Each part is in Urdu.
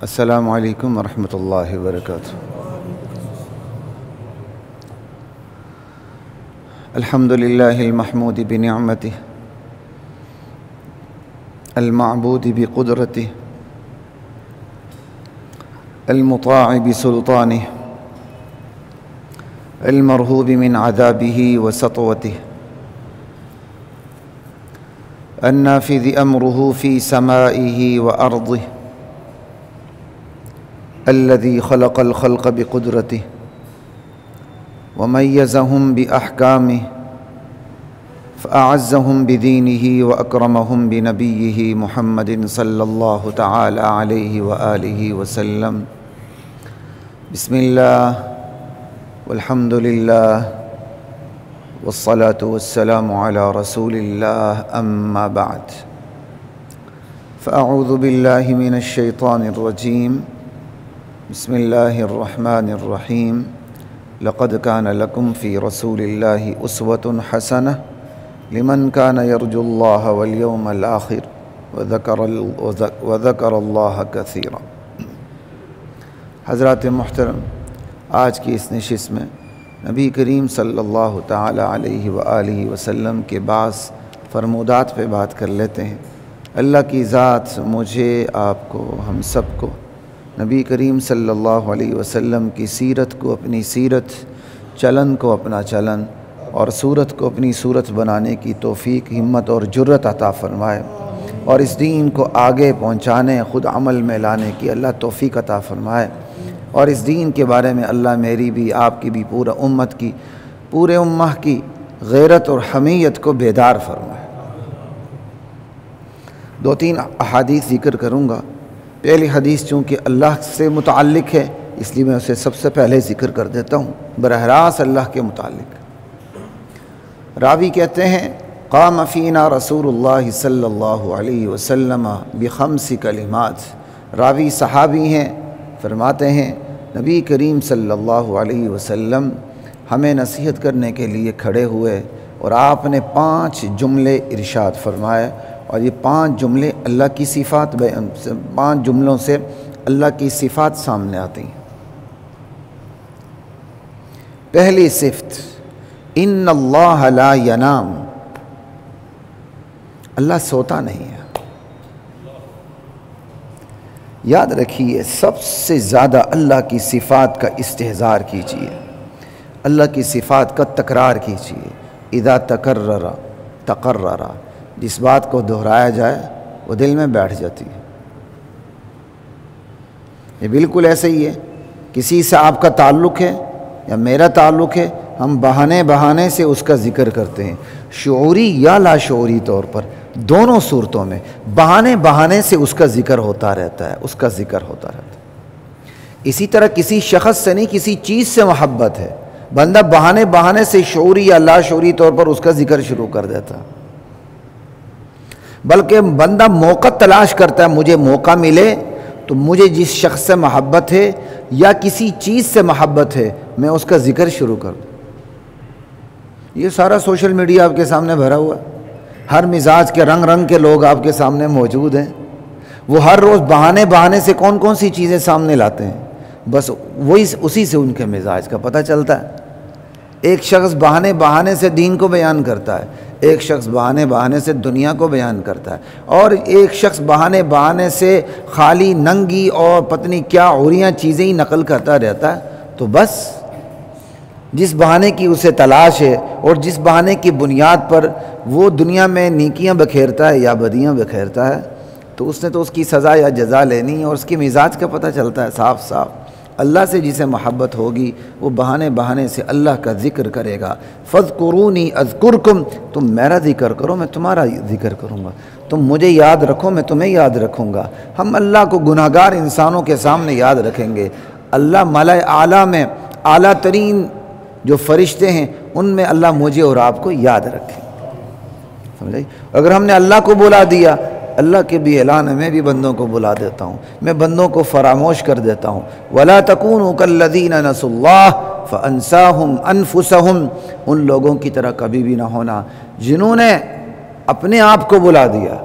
السلام علیکم ورحمۃ اللہ وبرکاتہ۔ الحمد للہ المحمود بنعمتہ المعبود بقدرتہ المطاع بسلطانہ المرہوب من عذابہ وسطوتہ النافذ امرہ فی سمائہ وارضہ الذي خلق الخلق بقدرته وميزهم بأحكامه فأعزهم بدينه وأكرمهم بنبيه محمد صلى الله تعالى عليه وآله وسلم بسم الله والحمد لله والصلاة والسلام على رسول الله أما بعد فأعوذ بالله من الشيطان الرجيم بسم اللہ الرحمن الرحیم لقد كان لكم في رسول اللہ اسوۃ حسنہ لمن كان يرجو اللہ واليوم الآخر وذكر اللہ كثيرا۔ حضرات محترم، آج کی اس نشست میں نبی کریم صلی اللہ تعالی علیہ وآلہ وسلم کے بعض فرمودات پہ بات کر لیتے ہیں۔ اللہ کی ذات مجھے، آپ کو، ہم سب کو نبی کریم صلی اللہ علیہ وسلم کی سیرت کو اپنی سیرت، چلن کو اپنا چلن اور صورت کو اپنی صورت بنانے کی توفیق، ہمت اور جرت عطا فرمائے، اور اس دین کو آگے پہنچانے، خود عمل میں لانے کی اللہ توفیق عطا فرمائے، اور اس دین کے بارے میں اللہ میری بھی، آپ کی بھی، پورا امت کی، پورے امہ کی غیرت اور حمیت کو بیدار فرمائے۔ دو تین احادیث ذکر کروں گا۔ پہلی حدیث چونکہ اللہ سے متعلق ہے اس لیے میں اسے سب سے پہلے ذکر کر دیتا ہوں، براہ راست اللہ کے متعلق۔ راوی کہتے ہیں قام فینا رسول اللہ صلی اللہ علیہ وسلم بخمس کلمات۔ راوی صحابی ہیں، فرماتے ہیں نبی کریم صلی اللہ علیہ وسلم ہمیں نصیحت کرنے کے لیے کھڑے ہوئے اور آپ نے 5 جملے ارشاد فرمائے، اور یہ 5 جملے اللہ کی صفات، 5 جملوں سے اللہ کی صفات سامنے آتی ہیں۔ پہلی صفت، ان اللہ لا ینام، اللہ سوتا نہیں ہے۔ یاد رکھیے، سب سے زیادہ اللہ کی صفات کا استحضار کیجیے، اللہ کی صفات کا تکرار کیجیے۔ اذا تکرر تقرر، جس بات کو دہرایا جائے وہ دل میں بیٹھ جاتی ہے۔ یہ بالکل ایسے ہی ہے، کسی سے آپ کا تعلق ہے یا میرا تعلق ہے، ہم بہانے سے اس کا ذکر کرتے ہیں، شعوری یا لا شعوری طور پر، دونوں صورتوں میں بہانے سے اس کا ذکر ہوتا رہتا ہے، اس کا ذکر ہوتا رہتا ہے۔ اسی طرح کسی شخص سے نہیں، کسی چیز سے محبت ہے، بندہ بہانے سے شعوری یا لا شعوری طور پر اس کا ذکر شروع کر دیتا ہے، بلکہ بندہ موقع تلاش کرتا ہے، مجھے موقع ملے تو مجھے جس شخص سے محبت ہے یا کسی چیز سے محبت ہے میں اس کا ذکر شروع کر دوں۔ یہ سارا سوشل میڈیا آپ کے سامنے بھرا ہوا ہے، ہر مزاج کے رنگ کے لوگ آپ کے سامنے موجود ہیں، وہ ہر روز بہانے سے کون سی چیزیں سامنے لاتے ہیں، بس وہی اسی سے ان کے مزاج کا پتہ چلتا ہے۔ ایک شخص بہانے سے دین کو بیان کرتا ہے، ایک شخص بہانے سے دنیا کو بیان کرتا ہے، اور ایک شخص بہانے سے خالی ننگی اور پتنی کیا عوریاں چیزیں ہی نقل کرتا رہتا ہے۔ تو بس جس بہانے کی اسے تلاش ہے اور جس بہانے کی بنیاد پر وہ دنیا میں نیکیاں بکھیرتا ہے یا بدیاں بکھیرتا ہے، تو اس نے تو اس کی سزا یا جزا لینی ہے، اور اس کی مزاج کا پتہ چلتا ہے صاف صاف۔ اللہ سے جسے محبت ہوگی وہ بہانے سے اللہ کا ذکر کرے گا۔ فاذکرونی اذکرکم، تم میرا ذکر کرو میں تمہارا ذکر کروں گا، تم مجھے یاد رکھو میں تمہیں یاد رکھوں گا۔ ہم اللہ کو گناہگار انسانوں کے سامنے یاد رکھیں گے، اللہ ملائے اعلیٰ میں اعلیٰ ترین جو فرشتے ہیں ان میں اللہ مجھے اور آپ کو یاد رکھے، سمجھے؟ اگر ہم نے اللہ کو بلا دیا، اللہ کے بھی اعلان ہے، میں بھی بندوں کو بلا دیتا ہوں، میں بندوں کو فراموش کر دیتا ہوں۔ وَلَا تَكُونُوا كَالَّذِينَ نَسُوا اللَّهَ فَأَنسَاهُمْ أَنفُسَهُمْ، ان لوگوں کی طرح کبھی بھی نہ ہونا جنہوں نے اپنے آپ کو بلا دیا،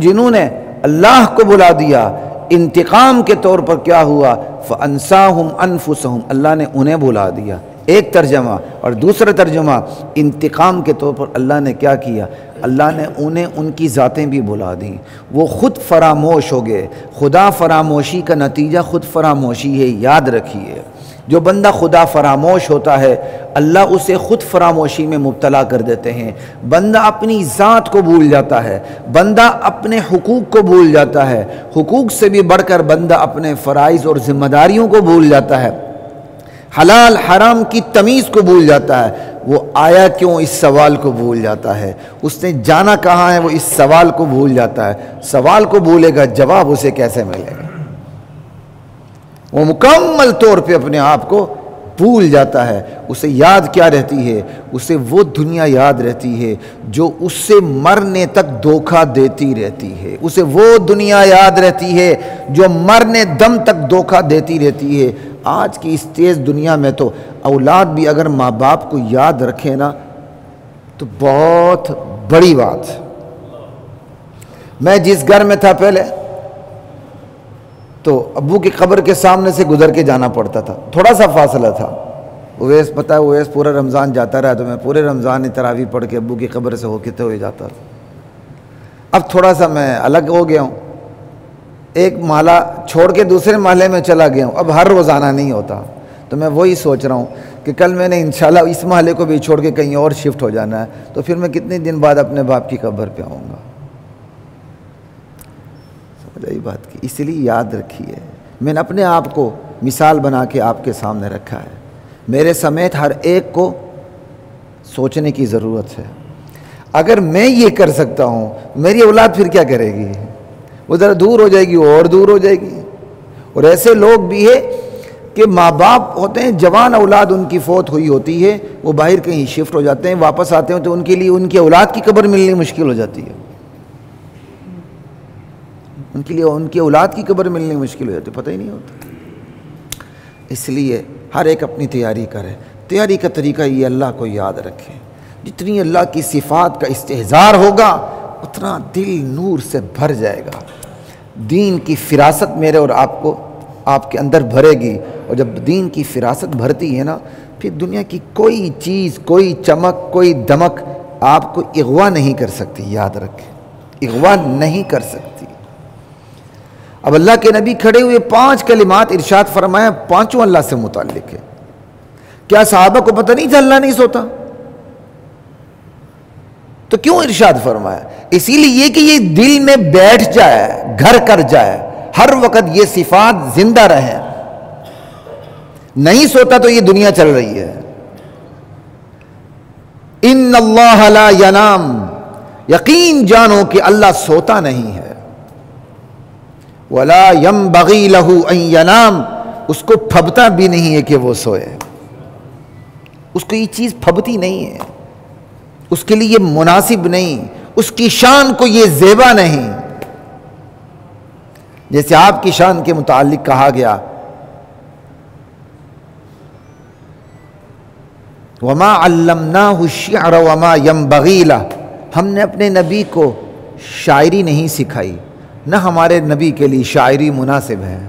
جنہوں نے اللہ کو بلا دیا، انتقام کے طور پر کیا ہوا؟ فَأَنْسَاهُمْ أَنفُسَهُمْ، اللہ نے انہیں بھلا دیا، ایک ترجمہ۔ اور دوسرا ترجمہ انتقام کے طور پر اللہ نے کیا کیا؟ اللہ نے انہیں ان کی ذاتیں بھی بھلا دیں، وہ خود فراموش ہو گئے۔ خدا فراموشی کا نتیجہ خود فراموشی ہے، یاد رکھیے۔ جو بندہ خدا فراموش ہوتا ہے اللہ اسے خود فراموشی میں مبتلا کر دیتے ہیں۔ بندہ اپنی ذات کو بھول جاتا ہے، بندہ اپنے حقوق کو بھول جاتا ہے، حقوق سے بھی بڑھ کر بندہ اپنے فرائض اور ذمہ داریوں کو بھول جاتا ہے، حلال حرام کی تمیز کو بھول جاتا ہے۔ وہ آیا کیوں اس سوال کو بھول جاتا ہے، اس نے جانا کہاں ہے وہ اس سوال کو بھول جاتا ہے۔ سوال کو بھولے گا جواب اسے کیسے ملے گا؟ وہ مکمل طور پہ اپنے آپ کو بھول جاتا ہے۔ اسے یاد کیا رہتی ہے؟ اسے وہ دنیا یاد رہتی ہے جو اس سے مرنے تک دھوکہ دیتی رہتی ہے۔ اسے وہ دنیا یاد رہتی ہے جو مرنے دم تک دھوکہ دیتی رہتی ہے۔ آج کی اس تیز دنیا میں تو اولاد بھی اگر ماں باپ کو یاد رکھے نا تو بہت بڑی بات ہے۔ میں جس گھر میں تھا پہلے تو ابو کی قبر کے سامنے سے گزر کے جانا پڑتا تھا، تھوڑا سا فاصلہ تھا۔ اویس پتہ ہے اویس پورا رمضان جاتا رہا تو میں پورے رمضان تراویح پڑھ کے ابو کی قبر سے ہوتے ہوئے جاتا تھا۔ اب تھوڑا سا میں الگ ہو گیا ہوں، ایک محلہ چھوڑ کے دوسرے محلے میں چلا گیا ہوں، اب ہر روزانہ نہیں ہوتا۔ تو میں وہی سوچ رہا ہوں کہ کل میں نے انشاءاللہ اس محلے کو بھی چھوڑ کے کہیں اور شفٹ ہو جانا ہے، تو پھر میں کتنے دن بعد اپنے باپ کی قبر پہ آؤں گا؟ یہی بات کی، اس لیے یاد رکھیے، میں نے اپنے آپ کو مثال بنا کے آپ کے سامنے رکھا ہے۔ میرے سمیت ہر ایک کو سوچنے کی ضرورت ہے۔ اگر میں یہ کر سکتا ہوں میری اولاد پھر کیا کرے گی؟ وہ ذرا دور ہو جائے گی، اور دور ہو جائے گی۔ اور ایسے لوگ بھی ہے کہ ماں باپ ہوتے ہیں، جوان اولاد ان کی فوت ہوئی ہوتی ہے، وہ باہر کہیں شفٹ ہو جاتے ہیں، واپس آتے ہیں تو ان کے لیے ان کی اولاد کی قبر ملنی مشکل ہو جاتی ہے، ان کے لیے ان کی اولاد کی قبر ملنی مشکل ہو جاتی ہے، پتہ ہی نہیں ہوتا۔ اس لیے ہر ایک اپنی تیاری کرے۔ تیاری کا طریقہ یہ اللہ کو یاد رکھے، جتنی اللہ کی صفات کا استحضار ہوگا اتنا دل نور سے بھر جائے گا، دین کی فراست میرے اور آپ کے اندر بھرے گی۔ اور جب دین کی فراست بھرتی ہے نا پھر دنیا کی کوئی چیز، کوئی چمک، کوئی دمک آپ کو اغوا نہیں کر سکتی، یاد رکھیں، اغوا نہیں کر سکتی۔ اب اللہ کے نبی کھڑے ہوئے 5 کلمات ارشاد فرمایا، پانچوں اللہ سے متعلق ہے۔ کیا صحابہ کو پتہ نہیں تھا اللہ نہیں سوتا؟ تو کیوں ارشاد فرمایا؟ اسی لیے کہ یہ دل میں بیٹھ جائے، گھر کر جائے، ہر وقت یہ صفات زندہ رہیں۔ نہیں سوتا تو یہ دنیا چل رہی ہے۔ ان اللہ لا ینام، یقین جانو کہ اللہ سوتا نہیں ہے۔ ولا ينبغي له ان ينام، اس کو پھبتا بھی نہیں ہے کہ وہ سوئے، اس کو یہ چیز پھبتی نہیں ہے، اس کے لیے یہ مناسب نہیں، اس کی شان کو یہ زیبا نہیں۔ جیسے آپ کی شان کے متعلق کہا گیا وما علمناه الشعر وما ينبغي له، ہم نے اپنے نبی کو شاعری نہیں سکھائی، نہ ہمارے نبی کے لیے شاعری مناسب ہے۔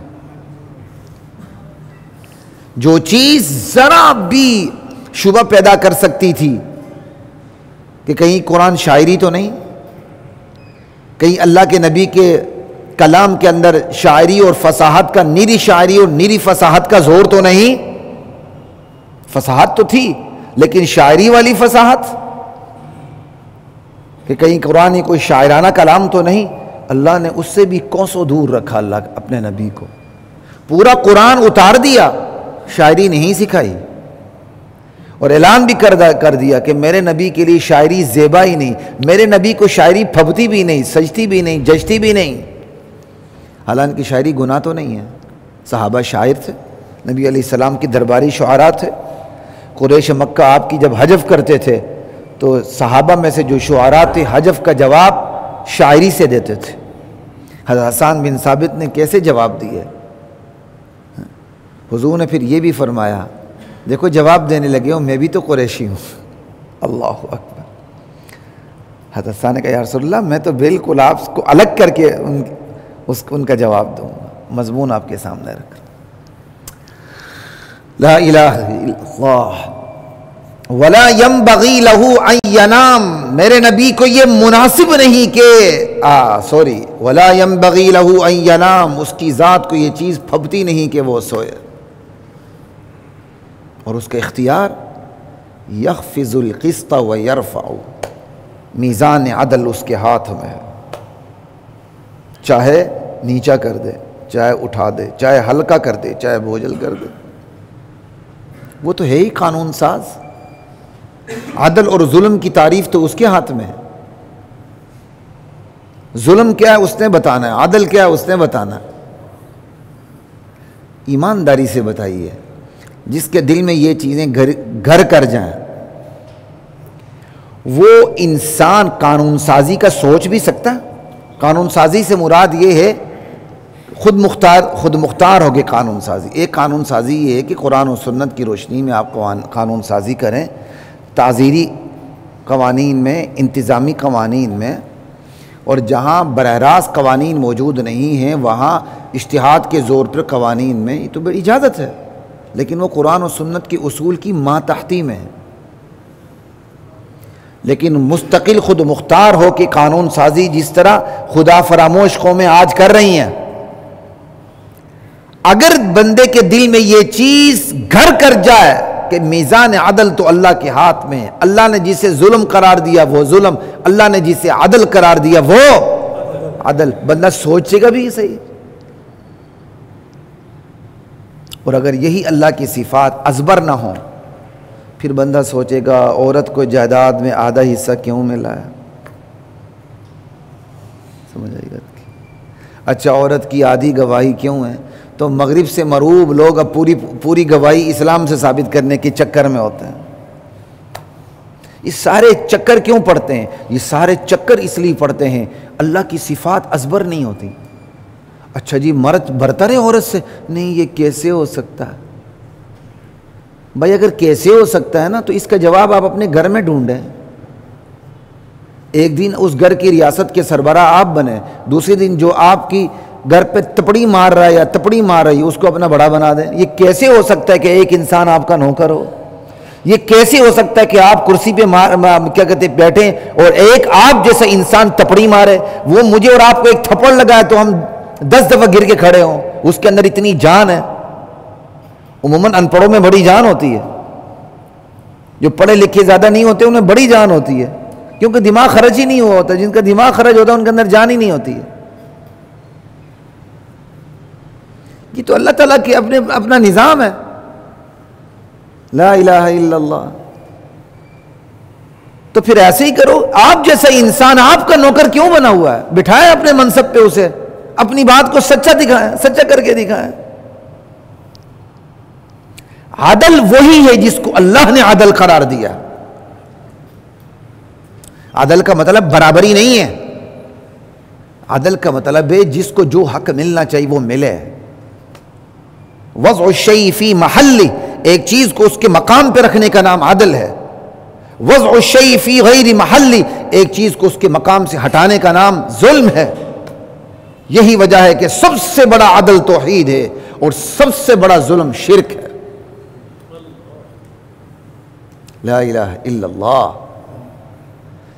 جو چیز ذرا بھی شبہ پیدا کر سکتی تھی کہ کہیں قرآن شاعری تو نہیں، کہیں اللہ کے نبی کے کلام کے اندر شاعری اور فصاحت کا، نیری شاعری اور نیری فصاحت کا زور تو نہیں، فصاحت تو تھی لیکن شاعری والی فصاحت، کہ کہیں قرآن ہی کوئی شاعرانہ کلام تو نہیں، اللہ نے اس سے بھی کوسوں دور رکھا اللہ اپنے نبی کو، پورا قرآن اتار دیا، شاعری نہیں سکھائی، اور اعلان بھی کر دیا کہ میرے نبی کے لیے شاعری زیبا ہی نہیں، میرے نبی کو شاعری پھبتی بھی نہیں، سجتی بھی نہیں، جچتی بھی نہیں۔ حالانکہ شاعری گناہ تو نہیں ہے، صحابہ شاعر تھے، نبی علیہ السلام کی درباری شعراء تھے۔ قریش مکہ آپ کی جب حجف کرتے تھے تو صحابہ میں سے جو شعراء تھے حجف کا جواب شاعری سے دیتے تھے۔ حضرت حسان بن ثابت نے کیسے جواب دیے؟ حضور نے پھر یہ بھی فرمایا، دیکھو جواب دینے لگے ہوں، میں بھی تو قریشی ہوں۔ اللہ اکبر۔ حضرت حسان نے کہا یا رسول اللہ میں تو بالکل آپ کو الگ کر کے ان کا جواب دوں گا۔ مضمون آپ کے سامنے رکھ لا الہ الا اللہ ولا ينبغي له ان ينام، میرے نبی کو یہ مناسب نہیں کہ ولا ينبغي له ان ينام، اس کی ذات کو یہ چیز پھبتی نہیں کہ وہ سوئے، اور اس کا اختیار یخفض القسط ویرفع، میزان عدل اس کے ہاتھ میں ہے، چاہے نیچا کر دے، چاہے اٹھا دے، چاہے ہلکا کر دے، چاہے بوجھل کر دے، وہ تو ہے ہی قانون ساز۔ عدل اور ظلم کی تعریف تو اس کے ہاتھ میں ہے، ظلم کیا ہے اس نے بتانا ہے، عدل کیا ہے اس نے بتانا ہے۔ ایمانداری سے بتائیے، جس کے دل میں یہ چیزیں گھر کر جائیں، وہ انسان قانون سازی کا سوچ بھی سکتا ہے؟ قانون سازی سے مراد یہ ہے خود مختار ہوگی قانون سازی۔ ایک قانون سازی یہ ہے کہ قرآن و سنت کی روشنی میں آپ قانون سازی کریں، تعزیری قوانین میں، انتظامی قوانین میں، اور جہاں براہ راست قوانین موجود نہیں ہیں وہاں اجتہاد کے زور پر قوانین میں، یہ تو بڑی اجازت ہے، لیکن وہ قرآن و سنت کی اصول کی ماتحتی میں ہے۔ لیکن مستقل خود مختار ہو کہ قانون سازی جس طرح خدا فراموش قومیں آج کر رہی ہیں، اگر بندے کے دل میں یہ چیز گھر کر جائے کہ میزان عدل تو اللہ کے ہاتھ میں ہے، اللہ نے جسے ظلم قرار دیا وہ ظلم، اللہ نے جسے عدل قرار دیا وہ عدل، بندہ سوچے گا بھی یہ صحیح۔ اور اگر یہی اللہ کی صفات ازبر نہ ہوں، پھر بندہ سوچے گا عورت کو جائیداد میں آدھا حصہ کیوں ملا ہے؟ سمجھ آئی بات کی؟ اچھا عورت کی آدھی گواہی کیوں ہے؟ تو مغرب سے مروب لوگ اب پوری گواہی اسلام سے ثابت کرنے کے چکر میں ہوتے ہیں۔ یہ سارے چکر کیوں پڑتے ہیں؟ یہ سارے چکر اس لیے پڑتے ہیں اللہ کی صفات ازبر نہیں ہوتی۔ اچھا جی مرد برتر ہے عورت سے؟ نہیں، یہ کیسے ہو سکتا ہے؟ بھائی اگر کیسے ہو سکتا ہے نا تو اس کا جواب آپ اپنے گھر میں ڈھونڈیں۔ ایک دن اس گھر کی ریاست کے سربراہ آپ بنے، دوسرے دن جو آپ کی گھر پہ تپڑی مار رہا ہے یا تپڑی مار رہی ہے اس کو اپنا بڑا بنا دیں۔ یہ کیسے ہو سکتا ہے کہ ایک انسان آپ کا نوکر ہو؟ یہ کیسے ہو سکتا ہے کہ آپ کرسی پہ کیا کہتے بیٹھیں اور ایک آپ جیسا انسان تپڑی مارے؟ وہ مجھے اور آپ کو ایک تھپڑ لگائے تو ہم 10 دفعہ گر کے کھڑے ہوں، اس کے اندر اتنی جان ہے۔ عموماً ان پڑھوں میں بڑی جان ہوتی ہے، جو پڑھے لکھے زیادہ نہیں ہوتے انہیں بڑی جان ہوتی ہے، کیونکہ دماغ خرچ ہی نہیں ہوا ہوتا۔ جن کا دماغ خرچ ہوتا ہے ان کے اندر جان ہی نہیں ہوتی ہے۔ یہ تو اللہ تعالیٰ کی اپنا نظام ہے، لا الہ الا اللہ۔ تو پھر ایسے ہی کرو، آپ جیسا انسان آپ کا نوکر کیوں بنا ہوا ہے؟ بٹھائے اپنے منصب پہ اسے، اپنی بات کو سچا دکھائیں، سچا کر کے دکھائیں۔ عدل وہی ہے جس کو اللہ نے عدل قرار دیا۔ عدل کا مطلب برابری نہیں ہے، عدل کا مطلب ہے جس کو جو حق ملنا چاہیے وہ ملے۔ وضع الشیء فی محلہ، ایک چیز کو اس کے مقام پہ رکھنے کا نام عدل ہے۔ وضع الشیء فی غیر محلہ، ایک چیز کو اس کے مقام سے ہٹانے کا نام ظلم ہے۔ یہی وجہ ہے کہ سب سے بڑا عدل توحید ہے اور سب سے بڑا ظلم شرک ہے۔ لا الہ الا اللہ۔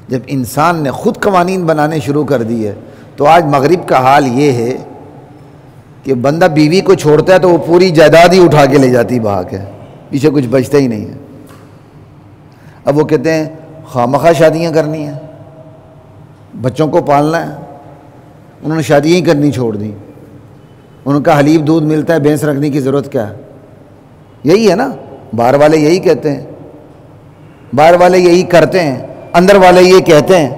جب انسان نے خود قوانین بنانے شروع کر دیے تو آج مغرب کا حال یہ ہے کہ بندہ بیوی کو چھوڑتا ہے تو وہ پوری جائیداد ہی اٹھا کے لے جاتی بہا کے، پیچھے کچھ بچتا ہی نہیں ہے۔ اب وہ کہتے ہیں خواہ شادیاں کرنی ہیں، بچوں کو پالنا ہے، انہوں نے شادیاں ہی کرنی چھوڑ دی۔ ان کا حلیب دودھ ملتا ہے، بھینس رکھنے کی ضرورت کیا ہے؟ یہی ہے نا، باہر والے یہی کہتے ہیں، باہر والے یہی کرتے ہیں، اندر والے یہ کہتے ہیں۔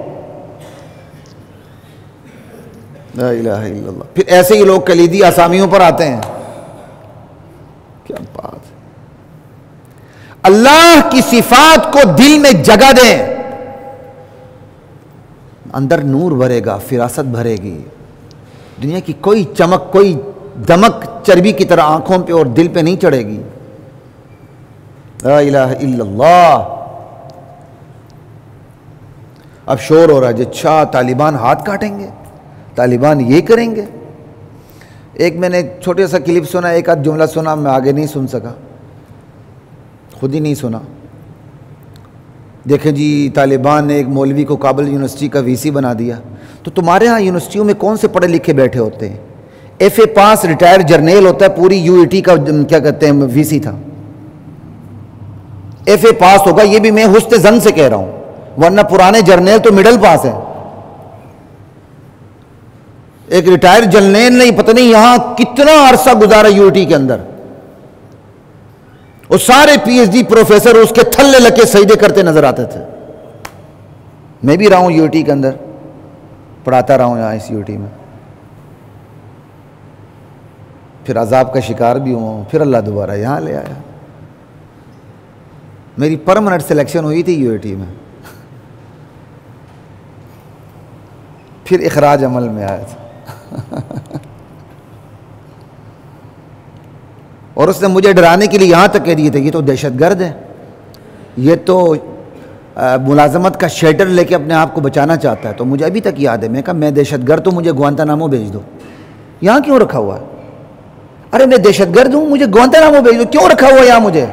لا الہ الا اللہ۔ پھر ایسے ہی لوگ کلیدی اسامیوں پر آتے ہیں، کیا بات ہے۔ اللہ کی صفات کو دل میں جگہ دیں، اندر نور بھرے گا، فراست بھرے گی۔ دنیا کی کوئی چمک، کوئی دمک چربی کی طرح آنکھوں پہ اور دل پہ نہیں چڑھے گی۔ لا الہ الا اللہ۔ اب شور ہو رہا ہے، اچھا طالبان ہاتھ کاٹیں گے، طالبان یہ کریں گے۔ ایک میں نے چھوٹے سا کلپ سنا، ایک آدھ جملہ سنا، میں آگے نہیں سن سکا، خود ہی نہیں سنا۔ دیکھیں جی، طالبان نے ایک مولوی کو کابل یونیورسٹی کا وی سی بنا دیا۔ تو تمہارے ہاں یونیورسٹیوں میں کون سے پڑھے لکھے بیٹھے ہوتے ہیں؟ ایف اے پاس ریٹائرڈ جرنیل ہوتا ہے، پوری یو ای ٹی کا کیا کہتے ہیں وی سی تھا، ایف اے پاس ہوگا، یہ بھی میں حسن ظن سے کہہ رہا ہوں، ورنہ پرانے جرنیل تو مڈل پاس ہیں۔ ایک ریٹائرڈ جرنیل نہیں، پتہ نہیں یہاں کتنا عرصہ گزارا یو ای ٹی کے اندر، وہ سارے پی ایچ ڈی پروفیسر اس کے تھلے لگ کے سجدے کرتے نظر آتے تھے۔ میں بھی رہا ہوں یو ای ٹی کے اندر، پڑھاتا رہا ہوں یہاں اس یو ای ٹی میں، پھر عذاب کا شکار بھی ہوں، پھر اللہ دوبارہ یہاں لے آیا۔ میری پرمنٹ سلیکشن ہوئی تھی یو ای ٹی میں، پھر اخراج عمل میں آیا تھا اور اس نے مجھے ڈرانے کے لیے یہاں تک کہہ دیے تھے یہ تو دہشت گرد ہے، یہ تو ملازمت کا شیلٹر لے کے اپنے آپ کو بچانا چاہتا ہے۔ تو مجھے ابھی تک یاد ہے، میں کہا میں دہشت گرد تو مجھے گوانتانامو بھیج دو، یہاں کیوں رکھا ہوا ہے؟ ارے میں دہشت گرد ہوں، مجھے گوانتانامو بھیج دو، کیوں رکھا ہوا ہے یہاں مجھے؟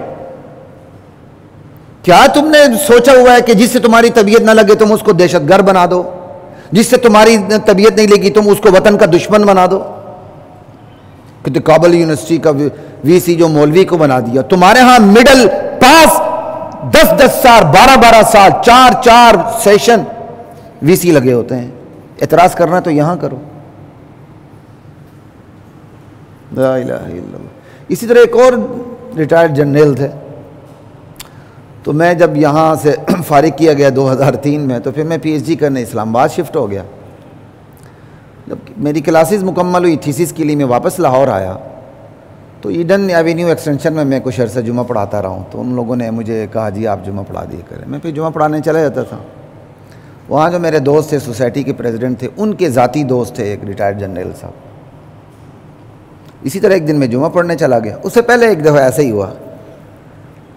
کیا تم نے سوچا ہوا ہے کہ جس سے تمہاری طبیعت نہ لگے تم اس کو دہشت گرد بنا دو، جس سے تمہاری طبیعت نہیں لگی تم اس کو وطن کا دشمن بنا دو؟ کہ کابل یونیورسٹی کا وی سی جو مولوی کو بنا دیا، تمہارے ہاں مڈل پاس 10 سال 12 سال 4 سیشن وی سی لگے ہوتے ہیں۔ اعتراض کرنا تو یہاں کرو۔ لا الہ الا اللہ۔ اسی طرح ایک اور ریٹائرڈ جنرل تھے، تو میں جب یہاں سے فارغ کیا گیا 2003 میں، تو پھر میں پی ایچ ڈی کرنے اسلام آباد شفٹ ہو گیا۔ جب میری کلاسز مکمل ہوئی، تھیسس کے لیے میں واپس لاہور آیا، تو ایڈن ایوینیو ایکسٹینشن میں کچھ عرصہ جمعہ پڑھاتا رہا ہوں۔ تو ان لوگوں نے مجھے کہا جی آپ جمعہ پڑھا دیا کریں، میں پھر جمعہ پڑھانے چلا جاتا تھا۔ وہاں جو میرے دوست تھے، سوسائٹی کے پریزیڈنٹ تھے، ان کے ذاتی دوست تھے ایک ریٹائرڈ جنرل صاحب۔ اسی طرح ایک دن میں جمعہ پڑھنے چلا گیا، اس سے پہلے ایک دفعہ ایسا ہی ہوا،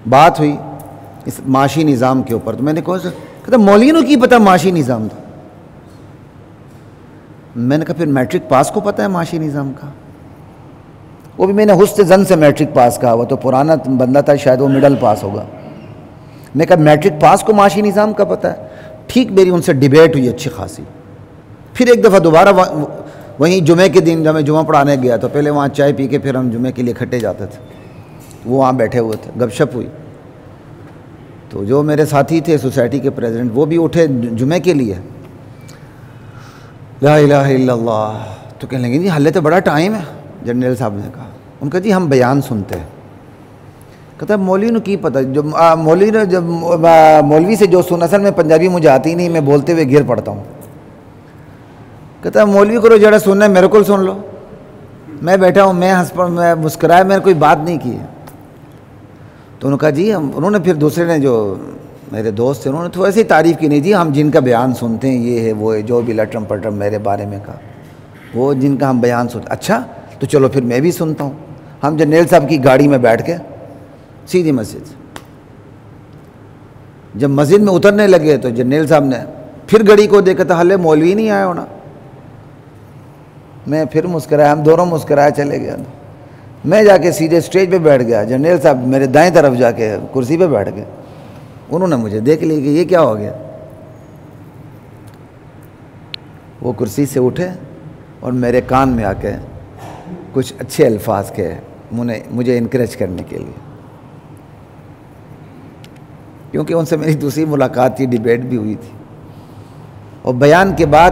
بات ہوئی اس معاشی نظام کے اوپر، تو میں نے کہا مولویوں کی پتہ معاشی نظام تھا؟ میں نے کہا پھر میٹرک پاس کو پتہ ہے معاشی نظام کا؟ وہ بھی میں نے حسن ظن سے میٹرک پاس کہا، وہ تو پرانا بندہ تھا، شاید وہ مڈل پاس ہوگا۔ میں کہا میٹرک پاس کو معاشی نظام کا پتہ ہے؟ ٹھیک، میری ان سے ڈیبیٹ ہوئی اچھی خاصی۔ پھر ایک دفعہ دوبارہ وہیں جمعے کے دن جب میں جمعہ پڑھانے گیا، تو پہلے وہاں چائے پی کے پھر ہم جمعے کے لیے اکٹھے جاتے تھے، وہ وہاں بیٹھے ہوئے تھے، گپ شپ ہوئی۔ تو جو میرے ساتھی تھے سوسائٹی کے پریزیڈنٹ، وہ بھی اٹھے جمعے کے لیے، لا الہ الا اللہ، تو کہنے لگے جی حلے تو بڑا ٹائم ہے۔ جنرل صاحب نے کہا، ان کا جی ہم بیان سنتے ہیں۔ کہتا ہے مولوی نے کی پتہ، جب مولوی سے جو سن، اصل میں پنجابی مجھے آتی نہیں، میں بولتے ہوئے گر پڑتا ہوں۔ کہتا ہے مولوی کو جڑا سننا ہے میرے کو سن لو، میں بیٹھا ہوں، میں مسکرایا، میں نے کوئی بات نہیں کی ہے۔ تو انہوں نے کہا جی انہوں نے پھر دوسرے نے جو میرے دوست تھے، انہوں نے تو ایسے ہی تعریف کی، نہیں جی ہم جن کا بیان سنتے ہیں یہ ہے وہ ہے، جو بھی لٹرم پٹرم میرے بارے میں کہا، وہ جن کا ہم بیان سنتے، اچھا تو چلو پھر میں بھی سنتا ہوں۔ ہم جنرل صاحب کی گاڑی میں بیٹھ کے سیدھی مسجد، جب مسجد میں اترنے لگے تو جنرل صاحب نے پھر گھڑی کو دیکھا تھا، ہلے مولوی نہیں آیا ہونا۔ میں پھر مسکرایا، ہم دونوں مسکرائے چلے گیا۔ میں جا کے سیدھے اسٹیج پہ بیٹھ گیا، جنرل صاحب میرے دائیں طرف جا کے کرسی پہ بیٹھ گئے۔ انہوں نے مجھے دیکھ لیا کہ یہ کیا ہو گیا۔ وہ کرسی سے اٹھے اور میرے کان میں آ کے کچھ اچھے الفاظ کہے مجھے انکریج کرنے کے لیے، کیونکہ ان سے میری دوسری ملاقات تھی، ڈیبیٹ بھی ہوئی تھی۔ اور بیان کے بعد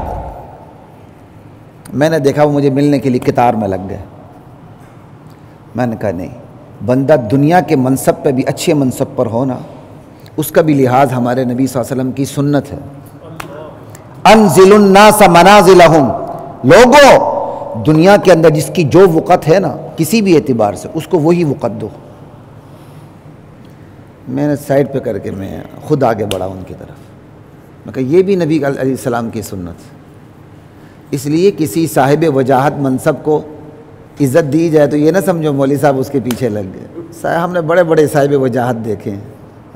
میں نے دیکھا وہ مجھے ملنے کے لیے قطار میں لگ گئے۔ میں نے کہا نہیں، بندہ دنیا کے منصب پہ بھی اچھے منصب پر ہونا، اس کا بھی لحاظ ہمارے نبی صلی اللہ علیہ وسلم کی سنت ہے۔ انزل الناس منازلہم، لوگوں دنیا کے اندر جس کی جو وقت ہے نا کسی بھی اعتبار سے، اس کو وہی وقت دو۔ میں نے سائڈ پہ کر کے میں خود آگے بڑھا ان کی طرف، میں کہا یہ بھی نبی علیہ السلام کی سنت ہے۔ اس لیے کسی صاحب وجاہت منصب کو عزت دی جائے تو یہ نہ سمجھو مولوی صاحب اس کے پیچھے لگ گئے۔ ہم نے بڑے بڑے صاحب وجاہت دیکھے ہیں،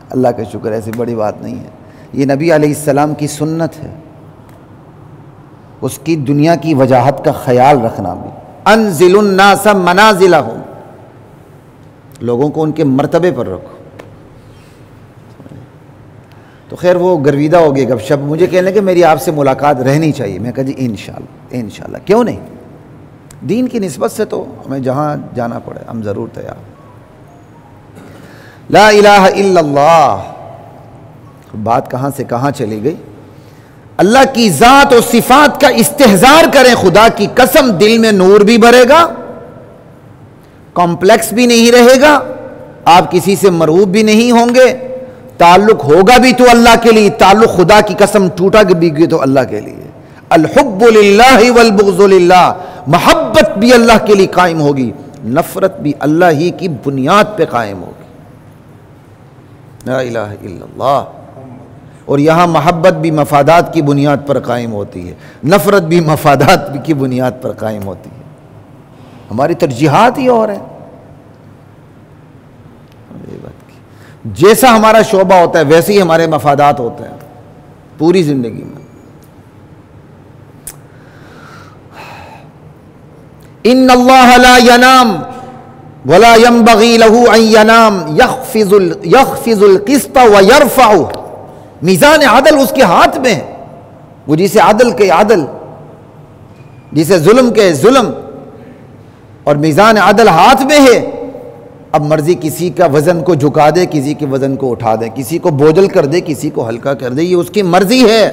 اللہ کا شکر، ایسی بڑی بات نہیں ہے۔ یہ نبی علیہ السلام کی سنت ہے، اس کی دنیا کی وجاہت کا خیال رکھنا بھی۔ انزل الناس منازلہم، لوگوں کو ان کے مرتبے پر رکھو۔ تو خیر وہ گرویدہ ہو گئی گپ شپ، مجھے کہنے کہ میری آپ سے ملاقات رہنی چاہیے۔ میں کہا جی انشاءاللہ کیوں نہیں، دین کی نسبت سے تو ہمیں جہاں جانا پڑے ہم ضرور تیار۔ لا الہ الا اللہ، بات کہاں سے کہاں چلی گئی۔ اللہ کی ذات و صفات کا استحضار کریں، خدا کی قسم دل میں نور بھی بھرے گا، کمپلیکس بھی نہیں رہے گا، آپ کسی سے مرعوب بھی نہیں ہوں گے، تعلق ہوگا بھی تو اللہ کے لیے، تعلق خدا کی قسم ٹوٹا بھی تو اللہ کے لیے۔ الحب للہ والبغض للہ، محبت بھی اللہ کے لیے قائم ہوگی، نفرت بھی اللہ ہی کی بنیاد پہ قائم ہوگی۔ لا الہ الا اللہ۔ اور یہاں محبت بھی مفادات کی بنیاد پر قائم ہوتی ہے، نفرت بھی مفادات کی بنیاد پر قائم ہوتی ہے۔ ہماری ترجیحات ہی اور ہیں۔ جیسا ہمارا شعبہ ہوتا ہے ویسے ہی ہمارے مفادات ہوتے ہیں پوری زندگی میں۔ ان اللہ لا ینام ولا ينبغي له ان ينام يخفض القسط ويرفعه، میزان عدل اس کے ہاتھ میں ہے، وہ جسے عدل کے عدل، جسے ظلم کے ظلم، اور میزان عدل ہاتھ میں ہے۔ اب مرضی کسی کا وزن کو جھکا دے، کسی کے وزن کو اٹھا دے، کسی کو بوجھل کر دے، کسی کو ہلکا کر دے، یہ اس کی مرضی ہے۔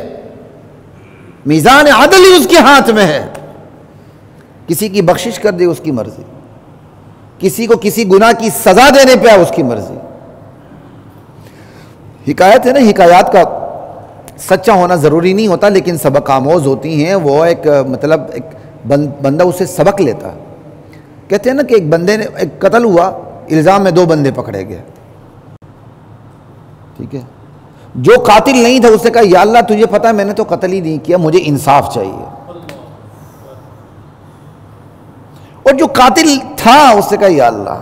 میزان عدل ہی اس کے ہاتھ میں ہے، کسی کی بخشش کر دے اس کی مرضی، کسی کو کسی گناہ کی سزا دینے پہ ہے اس کی مرضی۔ حکایت ہے نا، حکایات کا سچا ہونا ضروری نہیں ہوتا لیکن سبق آموز ہوتی ہیں، وہ ایک مطلب ایک بندہ اسے سبق لیتا۔ کہتے ہیں نا کہ ایک بندے نے ایک قتل ہوا، الزام میں 2 بندے پکڑے گئے، ٹھیک ہے، جو قاتل نہیں تھا اس نے کہا یا اللہ تجھے پتہ ہے میں نے تو قتل ہی نہیں کیا، مجھے انصاف چاہیے۔ اور جو قاتل تھا اس نے کہا یا اللہ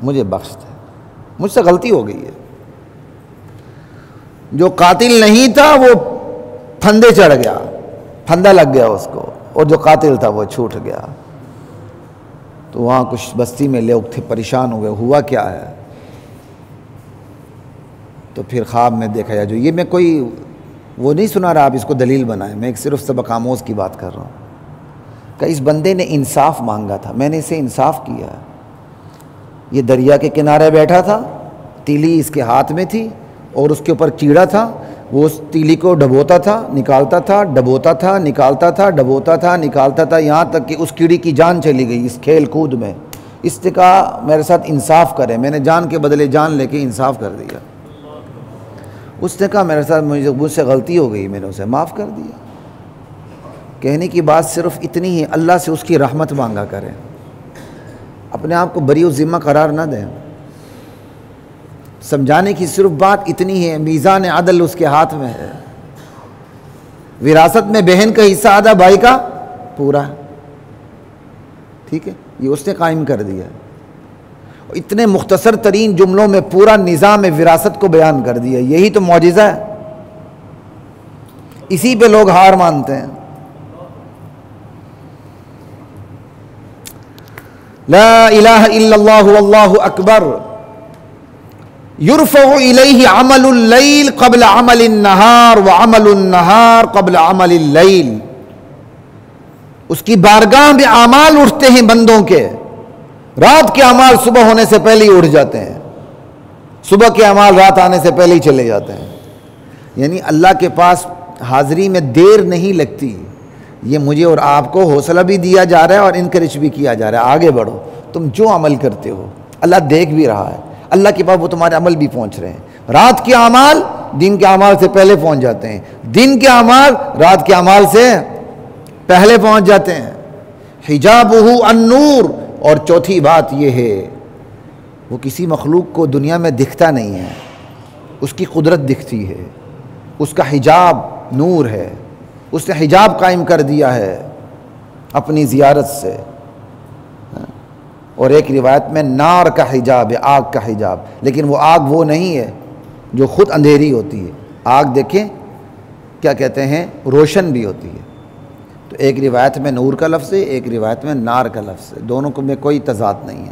مجھے بخش دے، مجھ سے غلطی ہو گئی ہے۔ جو قاتل نہیں تھا وہ پھندے چڑھ گیا، پھندا لگ گیا اس کو، اور جو قاتل تھا وہ چھوٹ گیا۔ تو وہاں کچھ بستی میں لوگ تھے، پریشان ہو گئے، ہوا کیا ہے؟ تو پھر خواب میں دیکھا یا جو یہ میں کوئی وہ نہیں سنا رہا آپ اس کو دلیل بنائیں، میں ایک صرف سبق آموز کی بات کر رہا ہوں کہ اس بندے نے انصاف مانگا تھا، میں نے اسے انصاف کیا۔ یہ دریا کے کنارے بیٹھا تھا، تیلی اس کے ہاتھ میں تھی اور اس کے اوپر کیڑا تھا، وہ اس تیلی کو ڈبوتا تھا نکالتا تھا، ڈبوتا تھا نکالتا تھا، ڈبوتا تھا نکالتا تھا، یہاں تک کہ اس کیڑی کی جان چلی گئی اس کھیل کود میں۔ اس نے کہا میرے ساتھ انصاف کرے، میں نے جان کے بدلے جان لے کے انصاف کر دیا۔ اس نے کہا میرے ساتھ مجھ سے غلطی ہو گئی، میں نے اسے معاف کر دیا۔ کہنے کی بات صرف اتنی ہے، اللہ سے اس کی رحمت مانگا کریں، اپنے آپ کو بری و ذمہ قرار نہ دیں۔ سمجھانے کی صرف بات اتنی ہے، میزان عدل اس کے ہاتھ میں ہے۔ وراثت میں بہن کا حصہ آدھا، بھائی کا پورا، ٹھیک ہے، یہ اس نے قائم کر دیا۔ اتنے مختصر ترین جملوں میں پورا نظام وراثت کو بیان کر دیا، یہی تو معجزہ ہے، اسی پہ لوگ ہار مانتے ہیں۔ لا الہ الا اللہ واللہ اکبر، یرفع الیہ عمل اللیل قبل عمل النہار وعمل النہار قبل عمل اللیل، اس کی بارگاہ میں اعمال اٹھتے ہیں بندوں کے، رات کے اعمال صبح ہونے سے پہلے ہی اٹھ جاتے ہیں، صبح کے اعمال رات آنے سے پہلے ہی چلے جاتے ہیں۔ یعنی اللہ کے پاس حاضری میں دیر نہیں لگتی۔ یہ مجھے اور آپ کو حوصلہ بھی دیا جا رہا ہے اور انکریج بھی کیا جا رہا ہے، آگے بڑھو، تم جو عمل کرتے ہو اللہ دیکھ بھی رہا ہے، اللہ کے پاس وہ تمہارے عمل بھی پہنچ رہے ہیں۔ رات کے اعمال دن کے اعمال سے پہلے پہنچ جاتے ہیں، دن کے اعمال رات کے اعمال سے پہلے پہنچ جاتے ہیں۔ حجابہ النور، اور چوتھی بات یہ ہے وہ کسی مخلوق کو دنیا میں دکھتا نہیں ہے، اس کی قدرت دکھتی ہے، اس کا حجاب نور ہے، اس نے حجاب قائم کر دیا ہے اپنی زیارت سے۔ اور ایک روایت میں نار کا حجاب ہے، آگ کا حجاب، لیکن وہ آگ وہ نہیں ہے جو خود اندھیری ہوتی ہے، آگ دیکھیں کیا کہتے ہیں روشن بھی ہوتی ہے۔ تو ایک روایت میں نور کا لفظ ہے، ایک روایت میں نار کا لفظ ہے، دونوں کو میں کوئی تضاد نہیں ہے۔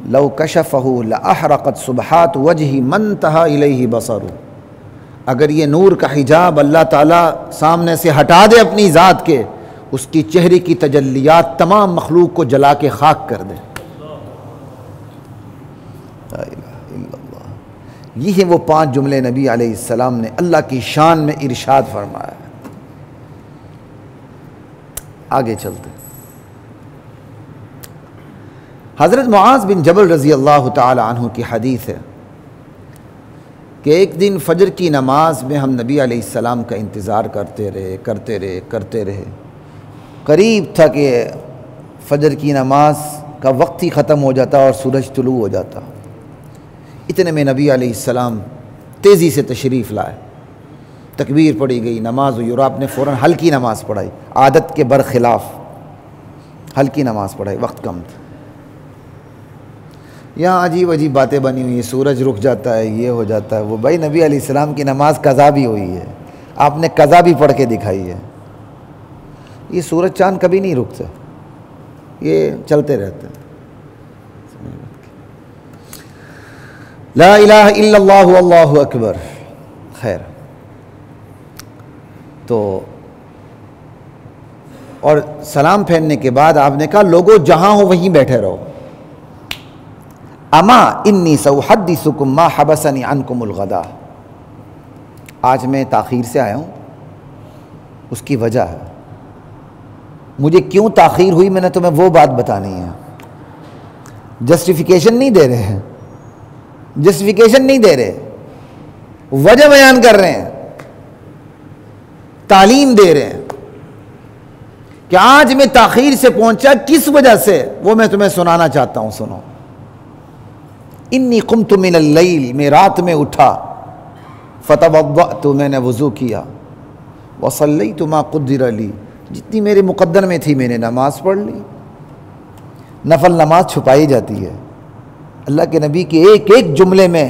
لو کشفہ لاحرقت سبحات وجہ من انتہا الیہ بصر، اگر یہ نور کا حجاب اللہ تعالیٰ سامنے سے ہٹا دے اپنی ذات کے، اس کی چہرے کی تجلیات تمام مخلوق کو جلا کے خاک کر دے۔ لا الہ الا اللہ۔ یہ ہیں وہ 5 جملے نبی علیہ السلام نے اللہ کی شان میں ارشاد فرمایا۔ آگے چلتے، حضرت معاذ بن جبل رضی اللہ تعالی عنہ کی حدیث ہے کہ ایک دن فجر کی نماز میں ہم نبی علیہ السلام کا انتظار کرتے رہے، قریب تھا کہ فجر کی نماز کا وقت ہی ختم ہو جاتا اور سورج طلوع ہو جاتا۔ اتنے میں نبی علیہ السلام تیزی سے تشریف لائے، تکبیر پڑھی گئی، نماز ہوئی اور آپ نے فوراً ہلکی نماز پڑھائی، عادت کے برخلاف ہلکی نماز پڑھائی، وقت کم تھا۔ یہاں عجیب عجیب باتیں بنی ہوئی ہیں، سورج رک جاتا ہے، یہ ہو جاتا ہے وہ، بھائی نبی علیہ السلام کی نماز قضا بھی ہوئی ہے، آپ نے قضا بھی پڑھ کے دکھائی ہے۔ یہ سورج چاند کبھی نہیں رکتے، یہ چلتے رہتے ہیں۔ لا الہ الا اللہ واللہ اکبر۔ خیر، تو اور سلام پھیرنے کے بعد آپ نے کہا لوگوں جہاں ہو وہیں بیٹھے رہو، اما انی ساحدثکم ما حبسنی عنکم الغدا، آج میں تاخیر سے آیا ہوں، اس کی وجہ ہے، مجھے کیوں تاخیر ہوئی میں نے تمہیں وہ بات بتانی ہے۔ جسٹیفیکیشن نہیں دے رہے ہیں، جسٹیفیکیشن نہیں دے رہے، وجہ بیان کر رہے ہیں، تعلیم دے رہے ہیں کہ آج میں تاخیر سے پہنچا کس وجہ سے، وہ میں تمہیں سنانا چاہتا ہوں، سنو۔ انی قمت من اللیل، میں رات میں اٹھا، فتوضأت، میں نے وضو کیا، وصلیت ما قدر لی، جتنی میرے مقدر میں تھی میں نے نماز پڑھ لی۔ نفل نماز چھپائی جاتی ہے، اللہ کے نبی کے ایک ایک جملے میں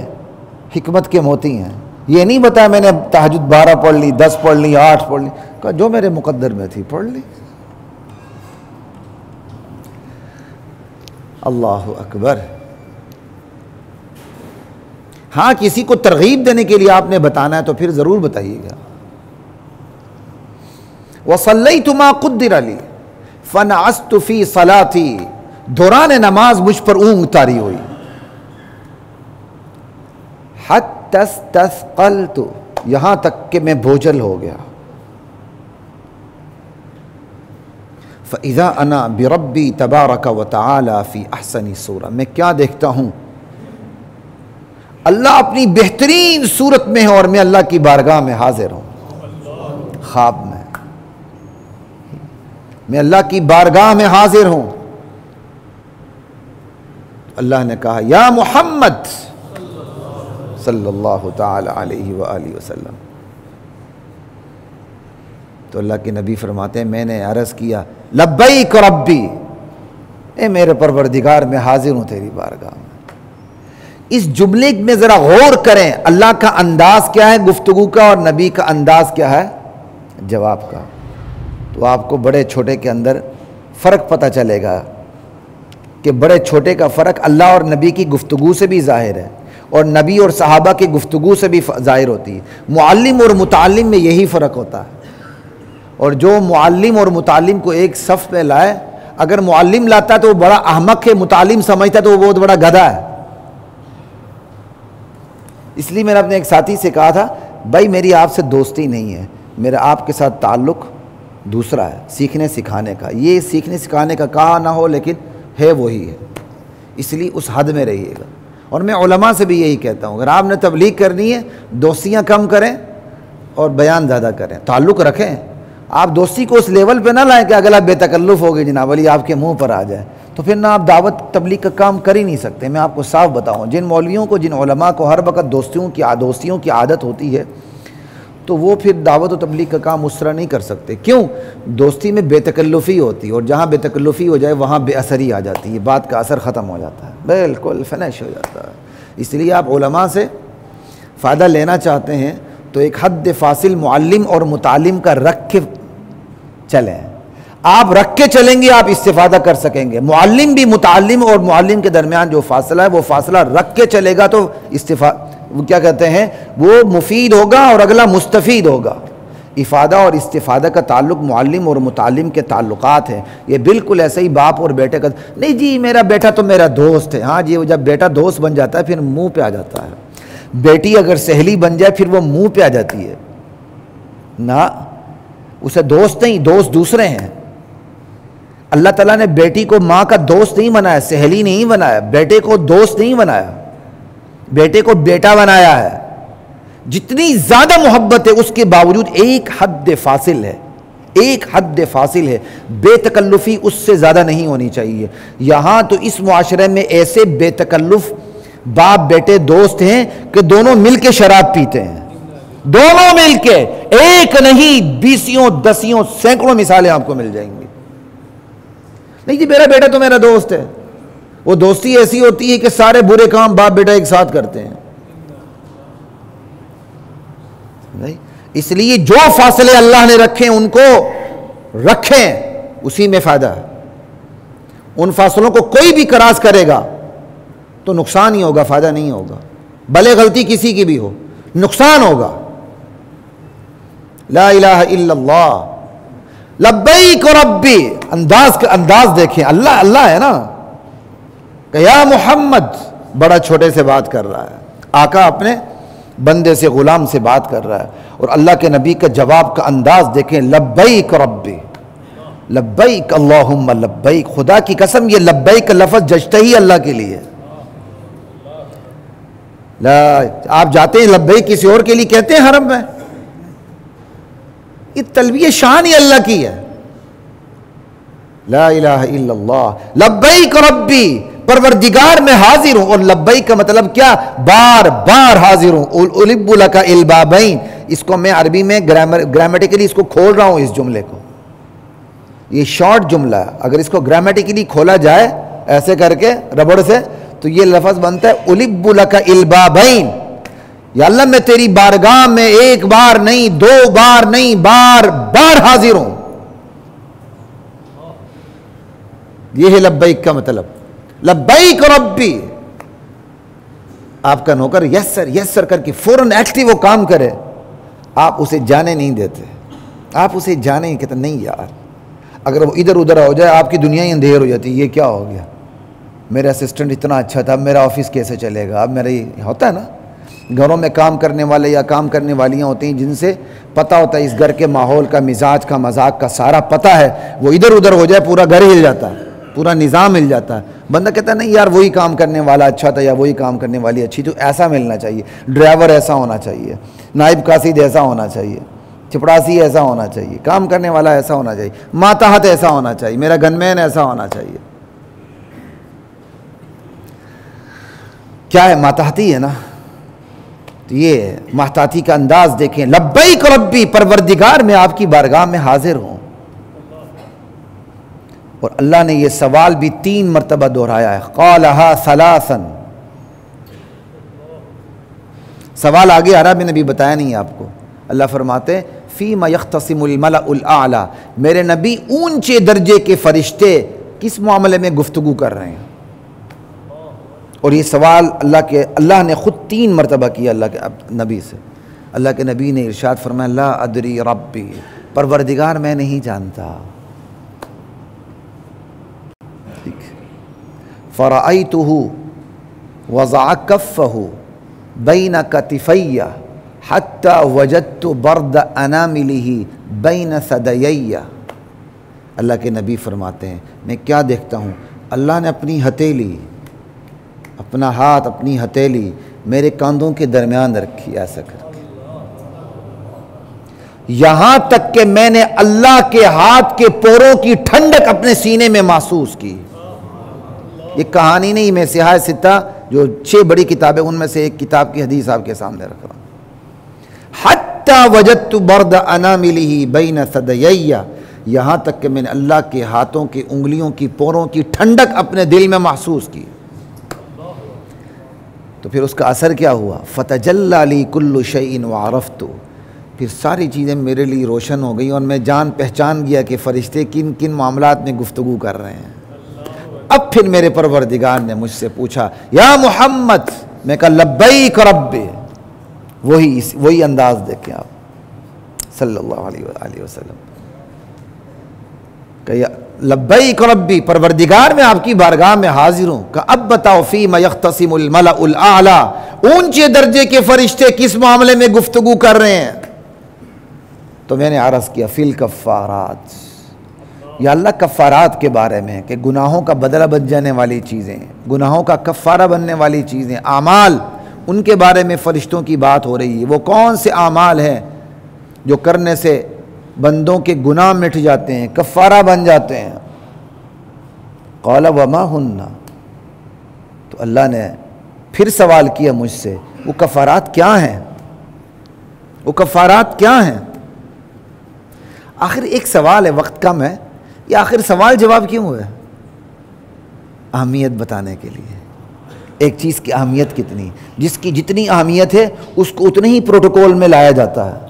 حکمت کے موتی ہیں۔ یہ نہیں بتایا میں نے تہجد 12 پڑھ لی، 10 پڑھ لی، 8 پڑھ لی، کہا جو میرے مقدر میں تھی پڑھ لی۔ اللہ اکبر۔ ہاں کسی کو ترغیب دینے کے لیے آپ نے بتانا ہے تو پھر ضرور بتائیے گا۔ وَصَلَّيْتُ مَا قُدِّرَ لِي فَنَعَسْتُ فِي صَلَاتِي، دوران نماز مجھ پر اونگ اتاری ہوئی، حَتَّى اسْتَثْقَلْتُ، یہاں تک کہ میں بوجھل ہو گیا۔ فَإِذَا أَنَا بِرَبِّي تَبَارَكَ وَتَعَالَى فِي أَحْسَنِ صُورَةٍ، میں کیا دیکھتا ہوں، اللہ اپنی بہترین صورت میں ہے اور میں اللہ کی بارگاہ میں حاضر ہوں، خواب میں اللہ کی بارگاہ میں حاضر ہوں۔ اللہ نے کہا یا محمد صلی اللہ تعالی علیہ وآلہ وسلم، تو اللہ کے نبی فرماتے ہیں میں نے عرض کیا لبیک ربی، اے میرے پروردگار میں حاضر ہوں تیری بارگاہ میں۔ اس جملے میں ذرا غور کریں، اللہ کا انداز کیا ہے گفتگو کا اور نبی کا انداز کیا ہے جواب کا، تو آپ کو بڑے چھوٹے کے اندر فرق پتہ چلے گا کہ بڑے چھوٹے کا فرق اللہ اور نبی کی گفتگو سے بھی ظاہر ہے اور نبی اور صحابہ کی گفتگو سے بھی ظاہر ہوتی ہے۔ معلم اور متعلم میں یہی فرق ہوتا ہے، اور جو معلم اور متعلم کو ایک صف پہ لائے، اگر معلم لاتا ہے تو وہ بڑا احمق ہے، متعلم سمجھتا ہے تو وہ بہت بڑا گدھا ہے۔ اس لیے میں نے اپنے ایک ساتھی سے کہا تھا بھائی میری آپ سے دوستی نہیں ہے، میرا آپ کے ساتھ تعلق دوسرا ہے، سیکھنے سکھانے کا۔ یہ سیکھنے سکھانے کا کہا نہ ہو لیکن ہے وہی ہے، اس لیے اس حد میں رہیے گا۔ اور میں علماء سے بھی یہی کہتا ہوں، اگر آپ نے تبلیغ کرنی ہے دوستیاں کم کریں اور بیان زیادہ کریں، تعلق رکھیں۔ آپ دوستی کو اس لیول پہ نہ لائیں کہ اگلا بے تکلف ہو گئی جناب علی آپ کے منہ پر آ جائے، تو پھر نہ آپ دعوت تبلیغ کا کام کر ہی نہیں سکتے۔ میں آپ کو صاف بتاؤں، جن مولویوں کو جن علماء کو ہر وقت دوستیوں کی عادت ہوتی ہے تو وہ پھر دعوت و تبلیغ کا کام اس طرح نہیں کر سکتے۔ کیوں؟ دوستی میں بے تکلفی ہوتی ہے، اور جہاں بے تکلفی ہو جائے وہاں بے اثری آ جاتی ہے، بات کا اثر ختم ہو جاتا ہے، بالکل فنش ہو جاتا ہے۔ اس لیے آپ علماء سے فائدہ لینا چاہتے ہیں تو ایک حد فاصل معلم اور متعلم کا رکھ کے چلیں. آپ رکھ کے چلیں گے آپ استفادہ کر سکیں گے. معلم بھی متعلم اور معلم کے درمیان جو فاصلہ ہے وہ فاصلہ رکھ کے چلے گا تو وہ کیا کہتے ہیں, وہ مفید ہوگا اور اگلا مستفید ہوگا. افادہ اور استفادہ کا تعلق معلم اور متعلم کے تعلقات ہیں. یہ بالکل ایسے ہی باپ اور بیٹے کا نہیں جی میرا بیٹا تو میرا دوست ہے. ہاں جی, جب بیٹا دوست بن جاتا ہے پھر منہ پہ آ جاتا ہے. بیٹی اگر سہیلی بن جائے پھر وہ منہ پہ آ جاتی ہے نا, اسے دوست نہیں, دوست دوسرے ہیں. اللہ تعالیٰ نے بیٹی کو ماں کا دوست نہیں بنایا, سہیلی نہیں بنایا, بیٹے کو دوست نہیں بنایا, بیٹے کو بیٹا بنایا ہے. جتنی زیادہ محبت ہے اس کے باوجود ایک حد فاصل ہے, ایک حد فاصل ہے. بے تکلفی اس سے زیادہ نہیں ہونی چاہیے. یہاں تو اس معاشرے میں ایسے بے تکلف باپ بیٹے دوست ہیں کہ دونوں مل کے شراب پیتے ہیں, دونوں مل کے, ایک نہیں بیسیوں دسیوں سینکڑوں مثالیں آپ کو مل جائیں گی. نہیں جی میرا بیٹا تو میرا دوست ہے. وہ دوستی ایسی ہوتی ہے کہ سارے برے کام باپ بیٹا ایک ساتھ کرتے ہیں. اس لیے جو فاصلے اللہ نے رکھے ان کو رکھیں, اسی میں فائدہ ہے. ان فاصلوں کو کوئی بھی کراس کرے گا تو نقصان ہی ہوگا, فائدہ نہیں ہوگا. بھلے غلطی کسی کی بھی ہو, نقصان ہوگا. لا الہ الا اللہ لبیک ربی, انداز دیکھیں. اللہ اللہ ہے نا, کہ یا محمد, بڑا چھوٹے سے بات کر رہا ہے. آقا اپنے بندے سے, غلام سے بات کر رہا ہے. اور اللہ کے نبی کا جواب کا انداز دیکھیں, لبیک ربی لبیک اللہم لبیک. خدا کی قسم یہ لبیک کا لفظ جچتا ہی اللہ کے لیے. آپ جاتے ہیں لبیک کسی اور کے لیے کہتے ہیں حرم میں, یہ تلبیہ شان ہی اللہ کی ہے. لا الہ الا اللہ لبیک ربی, پروردگار میں حاضر ہوں. اور لبیک کا مطلب کیا, بار بار حاضر ہوں. الب لک البابین, اس کو میں عربی میں گرامیٹیکلی اس کو کھول رہا ہوں. اس جملے کو, یہ شارٹ جملہ ہے, اگر اس کو گرامیٹیکلی کھولا جائے ایسے کر کے ربڑ سے تو یہ لفظ بنتا ہے الب لک البابین. یا اللہ میں تیری بارگاہ میں ایک بار نہیں, دو بار نہیں, بار بار حاضر ہوں. یہ ہے لبیک کا مطلب. لبیک ربی, آپ کا نوکر یس سر یس سر کر کے فوراً ایکٹیو وہ کام کرے, آپ اسے جانے نہیں دیتے. آپ اسے جانے نہیں کہتے, نہیں یار, اگر وہ ادھر ادھر ہو جائے آپ کی دنیا ہی اندھیر ہو جاتی. یہ کیا ہو گیا, میرا اسسٹنٹ اتنا اچھا تھا, اب میرا آفس کیسے چلے گا. اب میرا یہ ہوتا ہے نا, گھروں میں کام کرنے والے یا کام کرنے والیاں ہوتی ہیں جن سے پتہ ہوتا ہے اس گھر کے ماحول کا, مزاج کا, مذاق کا سارا پتہ ہے. وہ ادھر ادھر ہو جائے پورا گھر ہل جاتا ہے, پورا نظام ہل جاتا ہے. بندہ کہتا ہے نہیں یار وہی کام کرنے والا اچھا تھا یا وہی کام کرنے والی اچھی. تو ایسا ملنا چاہیے, ڈرائیور ایسا ہونا چاہیے, نائب قاصد ایسا ہونا چاہیے, چپڑاسی ایسا ہونا چاہیے, کام کرنے والا ایسا ہونا چاہیے, ماتحت ایسا ہونا چاہیے, میرا گن مین ایسا ہونا چاہیے. کیا ہے, ماتحتی ہے نا. تو یہ ماتحتی کا انداز دیکھیں, لبیک ربی, پروردگار میں آپ کی بارگاہ میں حاضر ہوں. اور اللہ نے یہ سوال بھی 3 مرتبہ دہرایا ہے, قالہا ثلاثا. سوال آگے آ رہا, میں نے بھی بتایا نہیں آپ کو. اللہ فرماتے ہیں فیما یختصم الملأ الاعلی, میرے نبی اونچے درجے کے فرشتے کس معاملے میں گفتگو کر رہے ہیں. اور یہ سوال اللہ نے خود 3 مرتبہ کیا اللہ کے نبی سے. اللہ کے نبی نے ارشاد فرمایا لا ادری ربی, پروردگار میں نہیں جانتا. فرأیتہ وضع کفہ بین کتفی حتی وجدت برد اناملہ بین ثدیی. اللہ کے نبی فرماتے ہیں میں کیا دیکھتا ہوں, اللہ نے اپنی ہتھیلی, اپنا ہاتھ, اپنی ہتھیلی میرے کاندھوں کے درمیان رکھی ایسا کر کے, یہاں تک کہ میں نے اللہ کے ہاتھ کے پوروں کی ٹھنڈک اپنے سینے میں محسوس کی. یہ کہانی نہیں, میں سیاہ ستہ جو 6 بڑی کتابیں ان میں سے ایک کتاب کی حدیث آپ کے سامنے رکھ رہا ہوں. حتی وجدت برد اناملہ بین ثدیی, یہاں تک کہ میں نے اللہ کے ہاتھوں کی انگلیوں کی پوروں کی ٹھنڈک اپنے دل میں محسوس کی. تو پھر اس کا اثر کیا ہوا؟ فتجلی لی کل شیء وعرفت، پھر ساری چیزیں میرے لیے روشن ہو گئی اور میں جان پہچان گیا کہ فرشتے کن کن معاملات میں گفتگو کر رہے ہیں۔ اب پھر میرے پروردگار نے مجھ سے پوچھا یا محمد، میں کہا لبیک ربی، وہی انداز دیکھیں آپ صلی اللہ علیہ وآلہ وسلم کہ لبیک ربی، پروردگار میں آپ کی بارگاہ میں حاضر ہوں، کہ اب بتاؤ فیما یختصم الملأ الاعلیٰ، اونچے درجے کے فرشتے کس معاملے میں گفتگو کر رہے ہیں؟ تو میں نے عرض کیا فی الکفارات، یا اللہ کفارات کے بارے میں، کہ گناہوں کا بدلہ بن جانے والی چیزیں، گناہوں کا کفارہ بننے والی چیزیں، اعمال، ان کے بارے میں فرشتوں کی بات ہو رہی ہے۔ وہ کون سے اعمال ہیں جو کرنے سے بندوں کے گناہ مٹ جاتے ہیں، کفارہ بن جاتے ہیں؟ قال وما ہن، تو اللہ نے پھر سوال کیا مجھ سے وہ کفارات کیا ہیں، وہ کفارات کیا ہیں؟ آخر ایک سوال ہے، وقت کم ہے، یہ آخر سوال جواب کیوں ہے؟ اہمیت بتانے کے لیے، ایک چیز کی اہمیت کتنی، جس کی جتنی اہمیت ہے اس کو اتنے ہی پروٹوکول میں لایا جاتا ہے۔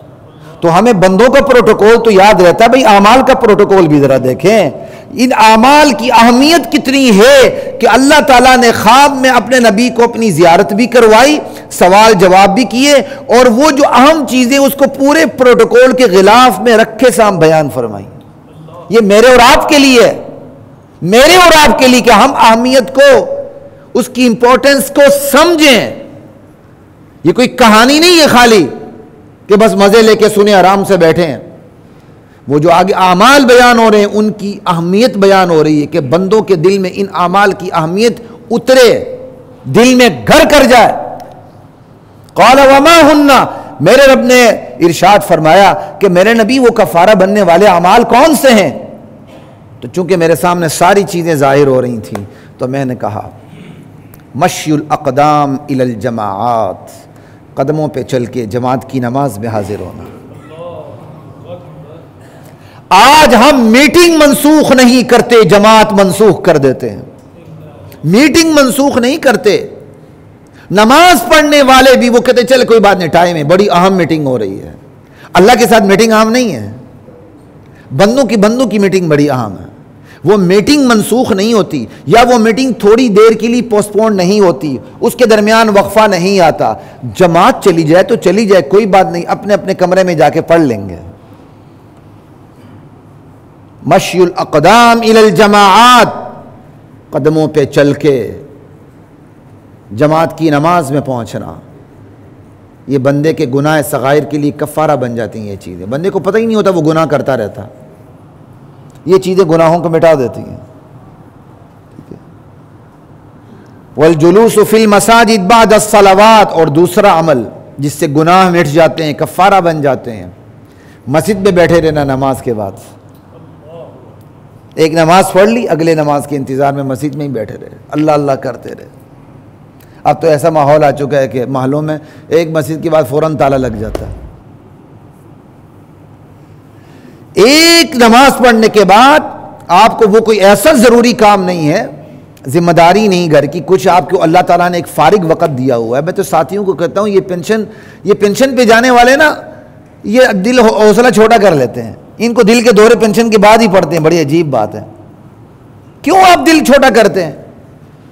تو ہمیں بندوں کا پروٹوکول تو یاد رہتا ہے، بھئی اعمال کا پروٹوکول بھی ذرا دیکھیں، ان اعمال کی اہمیت کتنی ہے کہ اللہ تعالیٰ نے خواب میں اپنے نبی کو اپنی زیارت بھی کروائی، سوال جواب بھی کیے، اور وہ جو اہم چیزیں اس کو پورے پروٹوکول کے غلاف میں رکھے سام بیان فرمائی۔ یہ میرے اور آپ کے لیے، میرے اور آپ کے لیے کہ ہم اہمیت کو، اس کی امپورٹنس کو سمجھیں۔ یہ کوئی کہانی نہیں ہے خالی کہ بس مزے لے کے سنیں، آرام سے بیٹھے ہیں۔ وہ جو آگے اعمال بیان ہو رہے ہیں ان کی اہمیت بیان ہو رہی ہے کہ بندوں کے دل میں ان اعمال کی اہمیت اترے، دل میں گھر کر جائے۔ قال وما ہن، میرے رب نے ارشاد فرمایا کہ میرے نبی وہ کفارہ بننے والے اعمال کون سے ہیں؟ تو چونکہ میرے سامنے ساری چیزیں ظاہر ہو رہی تھیں تو میں نے کہا مشی الاقدام الی الجماعات، قدموں پہ چل کے جماعت کی نماز میں حاضر ہونا۔ آج ہم میٹنگ منسوخ نہیں کرتے، جماعت منسوخ کر دیتے ہیں۔ میٹنگ منسوخ نہیں کرتے، نماز پڑھنے والے بھی وہ کہتے چل کوئی بات نہیں، ٹائم ہے، بڑی اہم میٹنگ ہو رہی ہے۔ اللہ کے ساتھ میٹنگ اہم نہیں ہے، بندوں کی میٹنگ بڑی اہم ہے۔ وہ میٹنگ منسوخ نہیں ہوتی، یا وہ میٹنگ تھوڑی دیر کے لیے پوسٹ پون نہیں ہوتی، اس کے درمیان وقفہ نہیں آتا۔ جماعت چلی جائے تو چلی جائے، کوئی بات نہیں، اپنے اپنے کمرے میں جا کے پڑھ لیں گے۔ مشی الاقدام الی الجماعات، قدموں پہ چل کے جماعت کی نماز میں پہنچنا، یہ بندے کے گناہ صغائر کے لیے کفارہ بن جاتی ہیں۔ یہ چیزیں بندے کو پتہ ہی نہیں ہوتا، وہ گناہ کرتا رہتا، یہ چیزیں گناہوں کو مٹا دیتی ہیں۔ والجلوس فی المساجد بعد الصلوات، اور دوسرا عمل جس سے گناہ مٹ جاتے ہیں، کفارہ بن جاتے ہیں، مسجد میں بیٹھے رہنا نماز کے بعد۔ ایک نماز پڑھ لی، اگلے نماز کے انتظار میں مسجد میں ہی بیٹھے رہے، اللہ اللہ کرتے رہے۔ اب تو ایسا ماحول آ چکا ہے کہ محلوں میں ایک مسجد کے بعد فوراً تالا لگ جاتا ہے۔ ایک نماز پڑھنے کے بعد آپ کو وہ کوئی ایسا ضروری کام نہیں ہے، ذمہ داری نہیں گھر کی، کچھ آپ کو اللہ تعالیٰ نے ایک فارغ وقت دیا ہوا ہے۔ میں تو ساتھیوں کو کہتا ہوں یہ پینشن پہ جانے والے نا، یہ دل حوصلہ چھوٹا کر لیتے ہیں، ان کو دل کے دورے پینشن کے بعد ہی پڑتے ہیں۔ بڑی عجیب بات ہے، کیوں آپ دل چھوٹا کرتے ہیں؟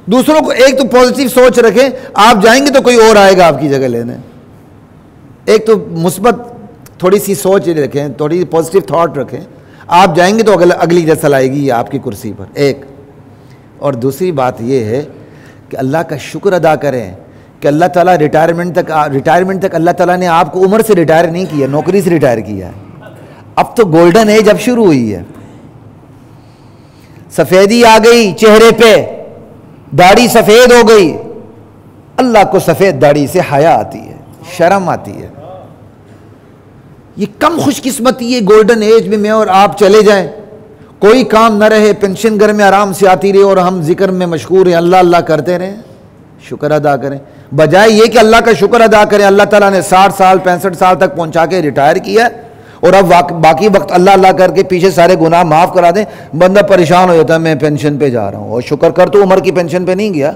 دوسروں کو ایک تو پازیٹیو سوچ رکھیں، آپ جائیں گے تو کوئی اور آئے گا آپ کی جگہ لینے۔ ایک تو مثبت تھوڑی سی سوچ رکھیں، تھوڑی پازیٹیو تھاٹ رکھیں، آپ جائیں گے تو اگلی نسل آئے گی آپ کی کرسی پر۔ ایک اور دوسری بات یہ ہے کہ اللہ کا شکر ادا کریں کہ اللہ تعالیٰ ریٹائرمنٹ تک اللہ تعالیٰ نے آپ کو عمر سے ریٹائر نہیں کیا، نوکری سے ریٹائر کیا ہے۔ اب تو گولڈن ایج اب شروع ہوئی ہے، سفیدی آ گئی چہرے پہ، داڑھی سفید ہو گئی۔ اللہ کو سفید داڑھی سے حیا آتی ہے، شرم آتی ہے۔ یہ کم خوش قسمتی ہے گولڈن ایج میں میں اور آپ چلے جائیں، کوئی کام نہ رہے، پینشن گھر میں آرام سے آتی رہے اور ہم ذکر میں مشغول ہیں، اللہ اللہ کرتے رہیں، شکر ادا کریں۔ بجائے یہ کہ اللہ کا شکر ادا کریں، اللہ تعالیٰ نے 60 سال 65 سال تک پہنچا کے ریٹائر کیا اور اب باقی وقت اللہ اللہ کر کے پیچھے سارے گناہ معاف کرا دیں، بندہ پریشان ہو جاتا ہے میں پینشن پہ جا رہا ہوں۔ اور شکر کر تو عمر کی پینشن پہ نہیں گیا،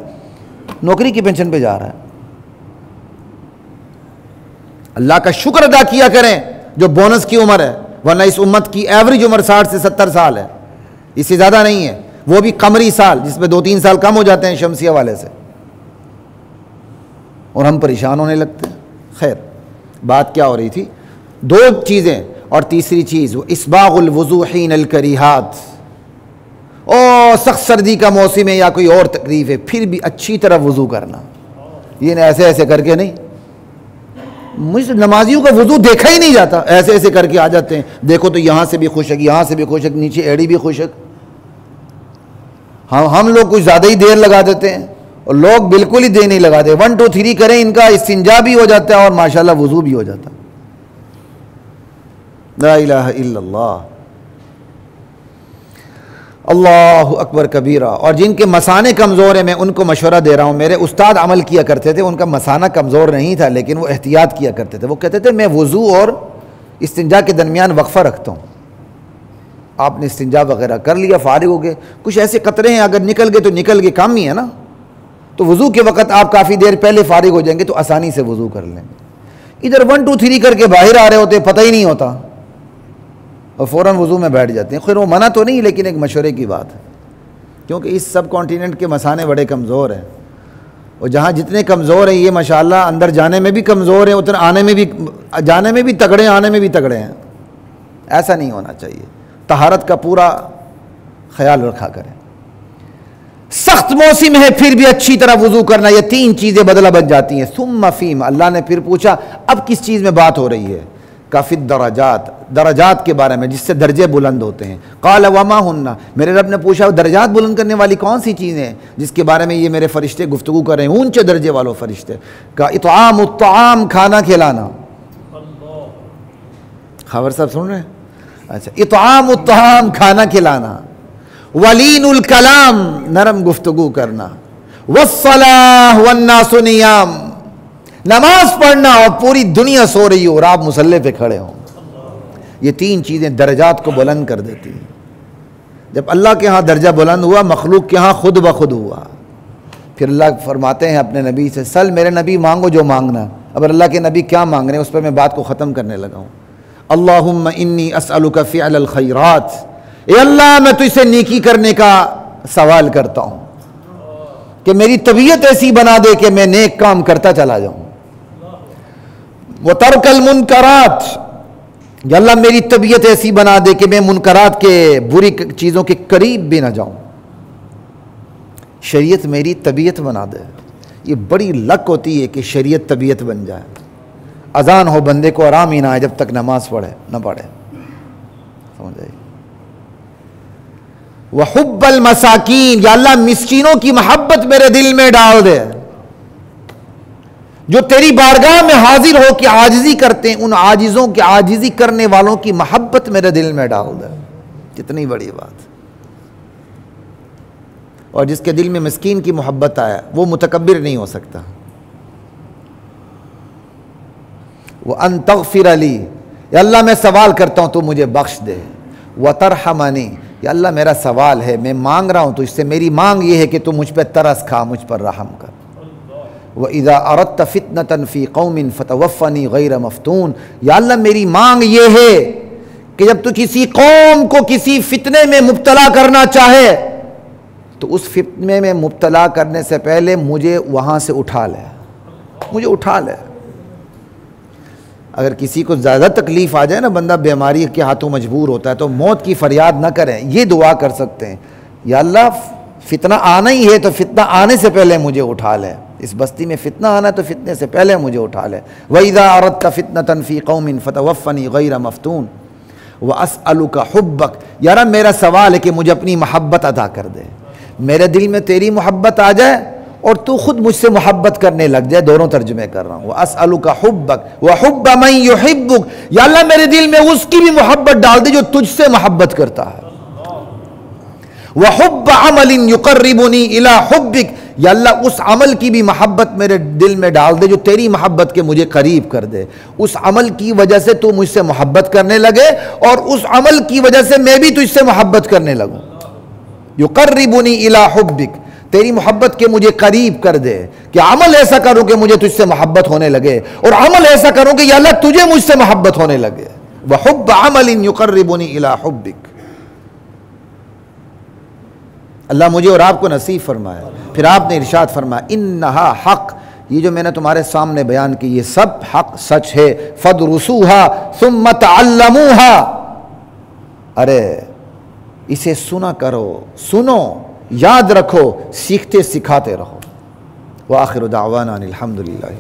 نوکری کی پینشن پہ جا رہا ہے۔ اللہ کا شکر ادا کیا کریں جو بونس کی عمر ہے، ورنہ اس امت کی ایوریج عمر 60 سے 70 سال ہے، اس سے زیادہ نہیں ہے، وہ بھی قمری سال جس میں 2-3 سال کم ہو جاتے ہیں شمسی حوالے سے، اور ہم پریشان ہونے لگتے ہیں۔ خیر، بات کیا ہو رہی تھی؟ 2 چیزیں، اور تیسری چیز وہ اسباغ الوضوء حین الکریہات، او سخت سردی کا موسم ہے یا کوئی اور تکلیف ہے پھر بھی اچھی طرح وضو کرنا، یہ ایسے ایسے کر کے نہیں، مجھ سے نمازیوں کا وضو دیکھا ہی نہیں جاتا، ایسے ایسے کر کے آ جاتے ہیں، دیکھو تو یہاں سے بھی خشک، یہاں سے بھی خشک، نیچے ایڑی بھی خشک۔ ہم لوگ کچھ زیادہ ہی دیر لگا دیتے ہیں اور لوگ بالکل ہی دیر نہیں لگاتے، 1 2 3 کریں ان کا استنجا بھی ہو جاتا ہے اور ماشاءاللہ وضو بھی ہو جاتا ہے۔ لا الہ الا اللہ، اللہ اکبر کبیرہ۔ اور جن کے مثانے کمزور ہیں میں ان کو مشورہ دے رہا ہوں، میرے استاد عمل کیا کرتے تھے، ان کا مثانہ کمزور نہیں تھا لیکن وہ احتیاط کیا کرتے تھے، وہ کہتے تھے میں وضو اور استنجا کے درمیان وقفہ رکھتا ہوں، آپ نے استنجا وغیرہ کر لیا، فارغ ہو گئے، کچھ ایسے قطرے ہیں اگر نکل گئے تو نکل گئے، کام ہی ہے نا، تو وضو کے وقت آپ کافی دیر پہلے فارغ ہو جائیں گے تو آسانی سے وضو کر لیں گے۔ ادھر 1 2 3 کر کے باہر آ رہے ہوتے پتہ ہی نہیں ہوتا اور فوراً وضو میں بیٹھ جاتے ہیں۔ خیر وہ منع تو نہیں لیکن ایک مشورے کی بات ہے، کیونکہ اس سب کانٹیننٹ کے مثانے بڑے کمزور ہیں، اور جہاں جتنے کمزور ہیں یہ ماشاءاللہ اندر جانے میں بھی کمزور ہیں، اتنا آنے میں بھی، جانے میں بھی تگڑے، آنے میں بھی تگڑے ہیں۔ ایسا نہیں ہونا چاہیے، طہارت کا پورا خیال رکھا کریں۔ سخت موسم ہے پھر بھی اچھی طرح وضو کرنا، یہ 3 چیزیں بدلہ بن جاتی ہیں۔ ثم فیم، اللہ نے پھر پوچھا اب کس چیز میں بات ہو رہی ہے؟ کافی درجات کے بارے میں جس سے درجے بلند ہوتے ہیں۔ قال وما ہن، میرے رب نے پوچھا درجات بلند کرنے والی کون سی چیزیں ہیں جس کے بارے میں یہ میرے فرشتے گفتگو کر رہے ہیں، اونچے درجے والوں فرشتے کا؟ اطعام الطعام، کھانا کھلانا۔ خبر صاحب سن رہے ہیں؟ اچھا، اطعام الطعام، کھانا کھلانا، ولین الکلام، نرم گفتگو کرنا، والصلاۃ والناس نیام، نماز پڑھنا اور پوری دنیا سو رہی ہو اور آپ مصلی پہ کھڑے ہوں۔ یہ 3 چیزیں درجات کو بلند کر دیتی ہیں۔ جب اللہ کے ہاں درجہ بلند ہوا، مخلوق کے ہاں خود بخود ہوا۔ پھر اللہ فرماتے ہیں اپنے نبی سے، سل میرے نبی مانگو جو مانگنا۔ اب اللہ کے نبی کیا مانگ رہے ہیں اس پہ میں بات کو ختم کرنے لگا ہوں۔ اللہم انی اسألک فعل الخیرات، اے اللہ میں تجھ سے نیکی کرنے کا سوال کرتا ہوں کہ میری طبیعت ایسی بنا دے کہ میں نیک کام کرتا چلا جاؤں۔ وترک المنکرات، یا اللہ میری طبیعت ایسی بنا دے کہ میں منکرات کے، بری چیزوں کے قریب بھی نہ جاؤں۔ شریعت میری طبیعت بنا دے، یہ بڑی لک ہوتی ہے کہ شریعت طبیعت بن جائے۔ اذان ہو بندے کو آرام ہی نہ آئے جب تک نماز نہ پڑھے، سمجھ آئی؟ وحب المساکین، یا اللہ مسکینوں کی محبت میرے دل میں ڈال دے، جو تیری بارگاہ میں حاضر ہو کے عاجزی کرتے ہیں، ان عاجزوں کے، عاجزی کرنے والوں کی محبت میرے دل میں ڈال دے۔ کتنی بڑی بات۔ اور جس کے دل میں مسکین کی محبت آیا وہ متکبر نہیں ہو سکتا۔ وَأَن تَغْفِرَ لِي، یا اللہ میں سوال کرتا ہوں تو مجھے بخش دے۔ وَتَرْحَمَنِي، یا اللہ میرا سوال ہے، میں مانگ رہا ہوں تو اس سے، میری مانگ یہ ہے کہ تو مجھ پہ ترس کھا، مجھ پر رحم کر۔ وَإِذَا أَرَدْتَ فِتْنَةً فِي قَوْمٍ فَتَوَفَّنِي غَيْرَ مَفْتُونٍ، یا اللہ میری مانگ یہ ہے کہ جب تو کسی قوم کو کسی فتنے میں مبتلا کرنا چاہے تو اس فتنے میں مبتلا کرنے سے پہلے مجھے وہاں سے اٹھا لے، مجھے اٹھا لے۔ اگر کسی کو زیادہ تکلیف آ جائے نا، بندہ بیماری کے ہاتھوں مجبور ہوتا ہے، تو موت کی فریاد نہ کریں، یہ دعا کر سکتے ہیں، یا اللہ فتنہ آنا ہی ہے تو فتنہ آنے سے پہلے مجھے اٹھا لے، اس بستی میں فتنہ آنا ہے تو فتنے سے پہلے مجھے اٹھا لے۔ وَإِذَا أَرَدْتَ فِتْنَةً فِي قَوْمٍ فَتَوَفَّنِي غَيْرَ مَفْتُونٍ وَأَسْأَلُكَ حُبَّكَ، یا رب میرا سوال ہے کہ مجھے اپنی محبت عطا کر دے، میرے دل میں تیری محبت آ جائے اور تو خود مجھ سے محبت کرنے لگ جائے، دونوں ترجمے کر رہا ہوں۔ وَأَسْأَلُكَ حُبَّكَ وَحُبَّ مَن يُحِبُّكَ، یا اللہ میرے دل میں اس کی بھی محبت ڈال دے جو تجھ سے محبت کرتا ہے۔ وَحُبَّ عَمَلٍ يُقَرِّبُنِي إِلَىٰ حُبِّكَ، یا اللہ اس عمل کی بھی محبت میرے دل میں ڈال دے جو تیری محبت کے مجھے قریب کر دے، اس عمل کی وجہ سے تو مجھ سے محبت کرنے لگے اور اس عمل کی وجہ سے میں بھی تجھ سے محبت کرنے لگوں۔ يُقَرِّبُنِي إِلَىٰ حُبِّكَ تیری محبت کے مجھے قریب کر دے، کہ عمل ایسا کروں کہ مجھے تجھ سے محبت ہونے لگے، اور عمل ایسا کروں کہ یا اللہ تجھے مجھ سے محبت ہونے لگے۔ وحب عمل یقربنی الی حبک، اللہ مجھے اور آپ کو نصیب فرمائے۔ پھر آپ نے ارشاد فرمایا انہا حق، یہ جو میں نے تمہارے سامنے بیان کی یہ سب حق سچ ہے، فدرسوہا ثم تعلموہا، ارے اسے سنا کرو، سنو، یاد رکھو، سیکھتے سکھاتے رہو۔ وآخر دعوانا الحمدللہ۔